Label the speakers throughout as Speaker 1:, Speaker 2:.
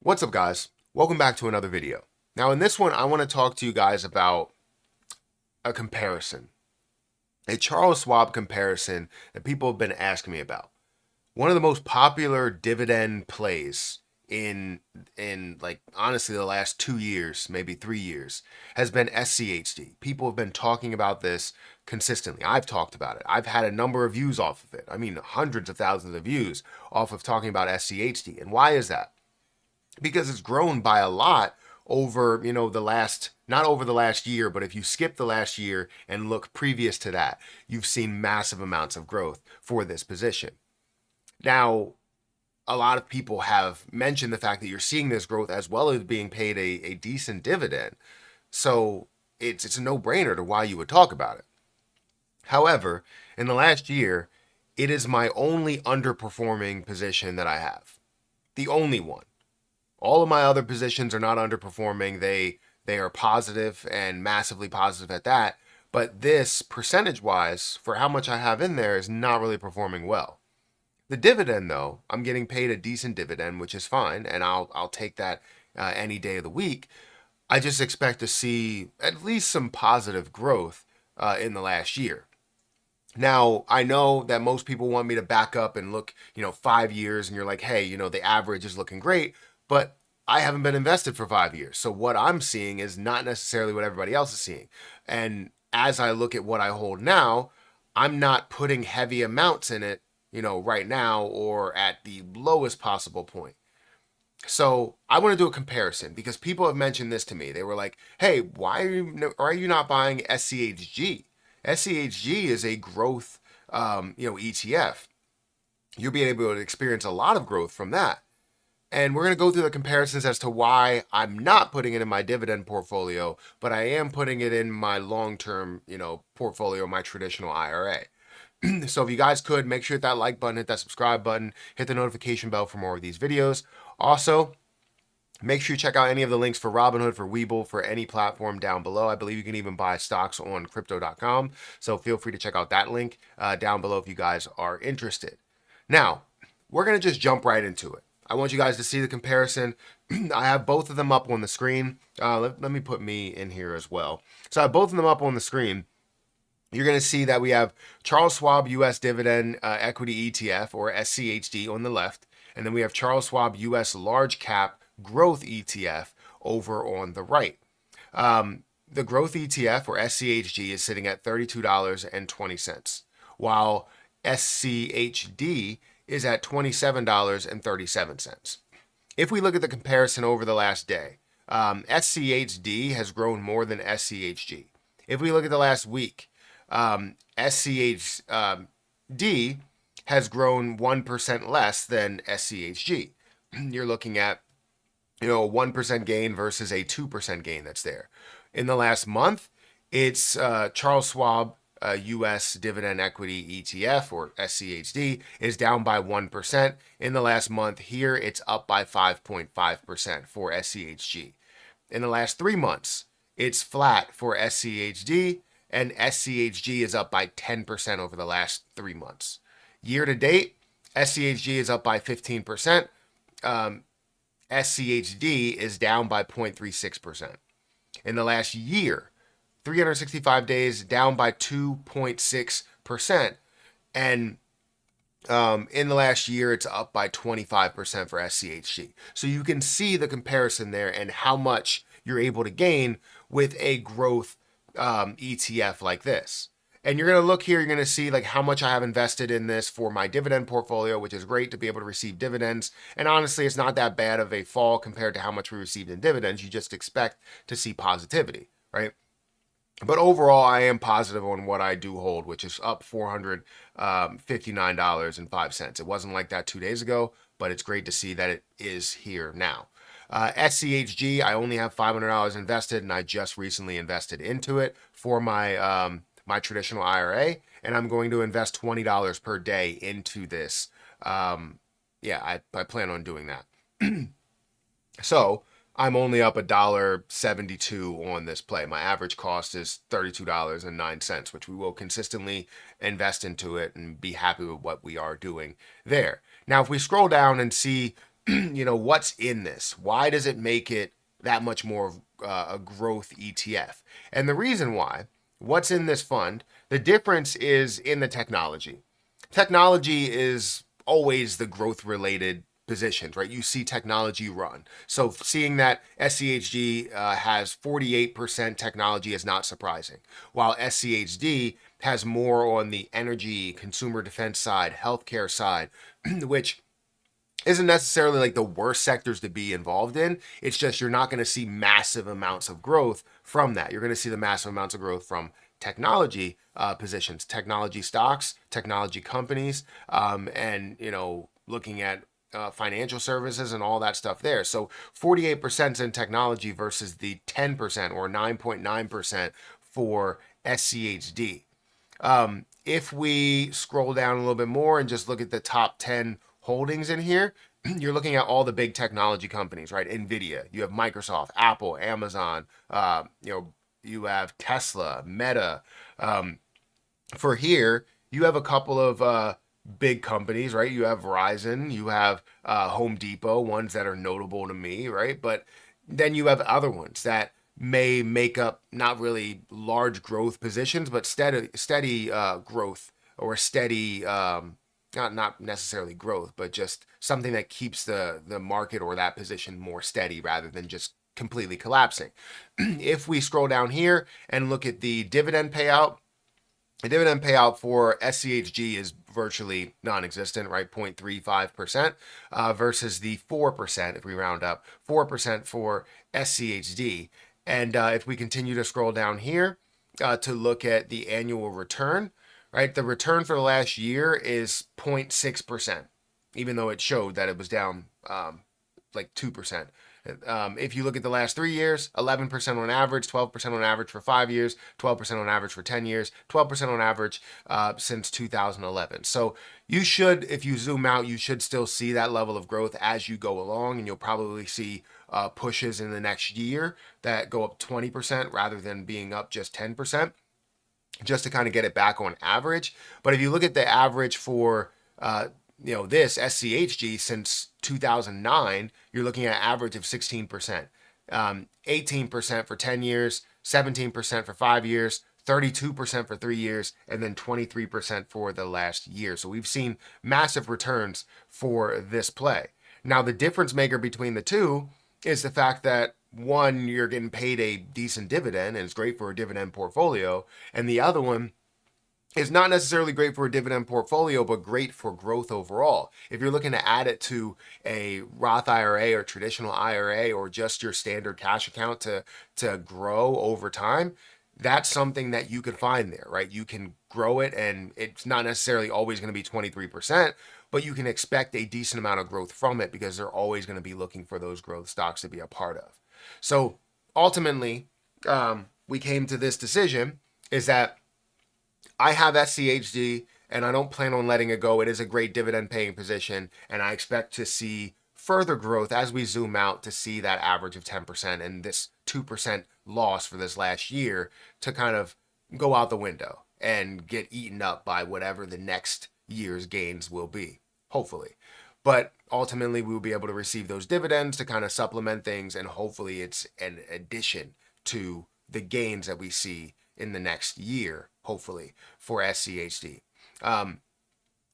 Speaker 1: What's up, guys? Welcome back to another video. Now in this one, I want to talk to you guys about a comparison, a Charles Schwab comparison that people have been asking me about. One of the most popular dividend plays in like honestly the last 2 years, maybe 3 years, has been SCHD. People have been talking about this consistently. I've talked about it. I've had a number of views off of it. I mean, hundreds of thousands of views off of talking about SCHD. And why is that? Because it's grown by a lot over, the last, not over the last year, but if you skip the last year and look previous to that, you've seen massive amounts of growth for this position. Now, a lot of people have mentioned the fact that you're seeing this growth as well as being paid a decent dividend. So it's a no-brainer to why you would talk about it. However, in the last year, it is my only underperforming position that I have. The only one. All of my other positions are not underperforming. They are positive and massively positive at that. But this, percentage-wise, for how much I have in there, is not really performing well. The dividend, though, I'm getting paid a decent dividend, which is fine, and I'll take that any day of the week. I just expect to see at least some positive growth in the last year. Now, I know that most people want me to back up and look, 5 years, and you're like, hey, the average is looking great, but I haven't been invested for 5 years. So what I'm seeing is not necessarily what everybody else is seeing. And as I look at what I hold now, I'm not putting heavy amounts in it, right now or at the lowest possible point. So I want to do a comparison because people have mentioned this to me. They were like, "Hey, why are you not buying SCHG? SCHG is a growth, ETF. You'll be able to experience a lot of growth from that." And we're going to go through the comparisons as to why I'm not putting it in my dividend portfolio, but I am putting it in my long-term, portfolio, my traditional IRA. So if you guys could, make sure hit that like button, hit that subscribe button, hit the notification bell for more of these videos. Also, make sure you check out any of the links for Robinhood, for Webull, for any platform down below. I believe you can even buy stocks on crypto.com. So feel free to check out that link down below if you guys are interested. Now, we're going to just jump right into it. I want you guys to see the comparison. I have both of them up on the screen. Let me put me in here as well. So I have both of them up on the screen. You're going to see that we have Charles Schwab US Dividend Equity ETF, or SCHD, on the left. And then we have Charles Schwab US Large Cap Growth ETF over on the right. The Growth ETF, or SCHG, is sitting at $32.20, while SCHD is at $27.37. If we look at the comparison over the last day, SCHD has grown more than SCHG. If we look at the last week, SCHD has grown 1% less than SCHG. You're looking at, a 1% gain versus a 2% gain that's there. In the last month, it's Charles Schwab US Dividend Equity ETF, or SCHD, is down by 1%. In the last month here, it's up by 5.5% for SCHG. In the last 3 months, it's flat for SCHD, and SCHG is up by 10% over the last 3 months. Year to date, SCHG is up by 15%. SCHD is down by 0.36%. In the last year, 365 days, down by 2.6%. And in the last year, it's up by 25% for SCHG. So you can see the comparison there and how much you're able to gain with a growth ETF like this. And you're going to look here, you're going to see like how much I have invested in this for my dividend portfolio, which is great to be able to receive dividends. And honestly, it's not that bad of a fall compared to how much we received in dividends. You just expect to see positivity, right? But overall, I am positive on what I do hold, which is up $459.05. It wasn't like that 2 days ago, but it's great to see that it is here now. SCHG, I only have $500 invested, and I just recently invested into it for my my traditional IRA, and I'm going to invest $20 per day into this. I plan on doing that. So I'm only up $1.72 on this play. My average cost is $32.09, which we will consistently invest into it and be happy with what we are doing there. Now, if we scroll down and see what's in this? Why does it make it that much more of a growth ETF? And the reason why, what's in this fund, the difference is in the technology. Technology is always the growth related positions, right? You see technology run. So seeing that SCHG has 48% technology is not surprising, while SCHD has more on the energy, consumer defense side, healthcare side, which isn't necessarily like the worst sectors to be involved in. It's just you're not going to see massive amounts of growth from that. You're going to see the massive amounts of growth from technology positions, technology stocks, technology companies, and looking at financial services and all that stuff there. So 48% in technology versus the 10% or 9.9% for SCHD. If we scroll down a little bit more and just look at the top 10 holdings in here, you're looking at all the big technology companies, right? Nvidia, you have Microsoft, Apple, Amazon, you have Tesla, Meta. For here, you have a couple of big companies, right? You have Verizon, you have Home Depot, ones that are notable to me, right? But then you have other ones that may make up not really large growth positions, but steady growth, or steady not necessarily growth, but just something that keeps the market or that position more steady rather than just completely collapsing. If we scroll down here and look at the dividend payout, the dividend payout for SCHG is virtually non-existent, right? 0.35% versus the 4%, if we round up, 4% for SCHD. And if we continue to scroll down here to look at the annual return, right? The return for the last year is 0.6%, even though it showed that it was down like 2%. If you look at the last 3 years, 11% on average, 12% on average for 5 years, 12% on average for 10 years, 12% on average since 2011. So you should, if you zoom out, you should still see that level of growth as you go along, and you'll probably see pushes in the next year that go up 20% rather than being up just 10%, just to kind of get it back on average. But if you look at the average for this SCHG since 2009, you're looking at an average of 16%, 18% for 10 years, 17% for 5 years, 32% for 3 years, and then 23% for the last year. So we've seen massive returns for this play. Now, the difference maker between the two is the fact that one, you're getting paid a decent dividend, and it's great for a dividend portfolio, and the other one is not necessarily great for a dividend portfolio, but great for growth overall. If you're looking to add it to a Roth IRA or traditional IRA or just your standard cash account to grow over time, that's something that you can find there, right? You can grow it, and it's not necessarily always going to be 23%, but you can expect a decent amount of growth from it because they're always going to be looking for those growth stocks to be a part of. So ultimately, we came to this decision is that I have SCHD and I don't plan on letting it go. It is a great dividend paying position, and I expect to see further growth as we zoom out to see that average of 10% and this 2% loss for this last year to kind of go out the window and get eaten up by whatever the next year's gains will be, hopefully. But ultimately, we will be able to receive those dividends to kind of supplement things, and hopefully it's an addition to the gains that we see in the next year, hopefully, for SCHD.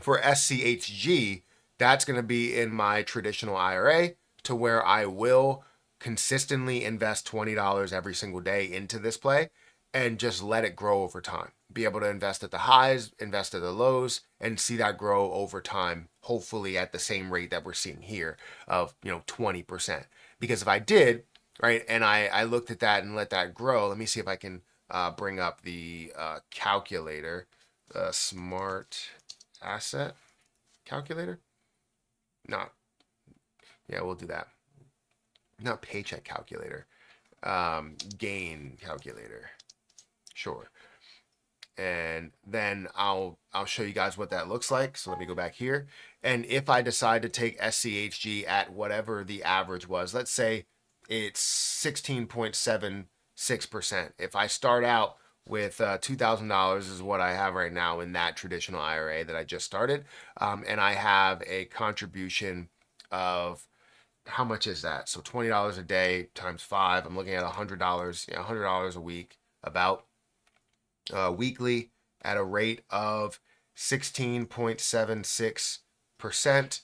Speaker 1: For SCHG, that's going to be in my traditional IRA, to where I will consistently invest $20 every single day into this play and just let it grow over time. Be able to invest at the highs, invest at the lows, and see that grow over time, hopefully at the same rate that we're seeing here of 20%. Because if I did, right, and I looked at that and let that grow, let me see if I can bring up the calculator, the smart asset calculator. Not, yeah, we'll do that. Not paycheck calculator, gain calculator. Sure. And then I'll show you guys what that looks like. So let me go back here. And if I decide to take SCHG at whatever the average was, let's say it's 16.76%. If I start out with $2,000 is what I have right now in that traditional IRA that I just started, and I have a contribution of how much is that? So $20 a day times 5. I'm looking at $100, $100 a week, about weekly at a rate of 16.76%.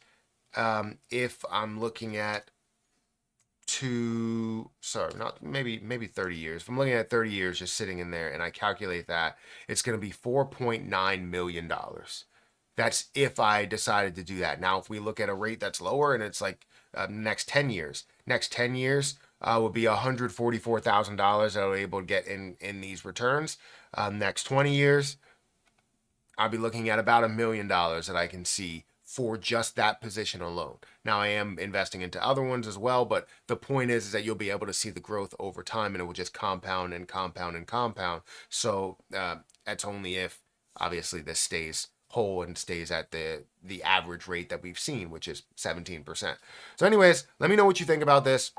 Speaker 1: If I'm looking at not maybe 30 years. If I'm looking at 30 years just sitting in there and I calculate that, it's going to be $4.9 million. That's if I decided to do that. Now, if we look at a rate that's lower and it's like next 10 years, would be $144,000 that I'll be able to get in these returns. Next 20 years, I'll be looking at about $1 million that I can see for just that position alone. Now, I am investing into other ones as well, but the point is that you'll be able to see the growth over time, and it will just compound and compound and compound. So that's only if, obviously, this stays whole and stays at the average rate that we've seen, which is 17%. So anyways, let me know what you think about this.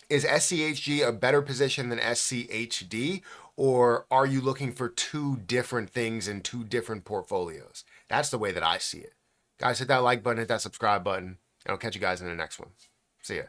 Speaker 1: Is SCHG a better position than SCHD, or are you looking for two different things in two different portfolios? That's the way that I see it. Guys, hit that like button, hit that subscribe button, and I'll catch you guys in the next one. See ya.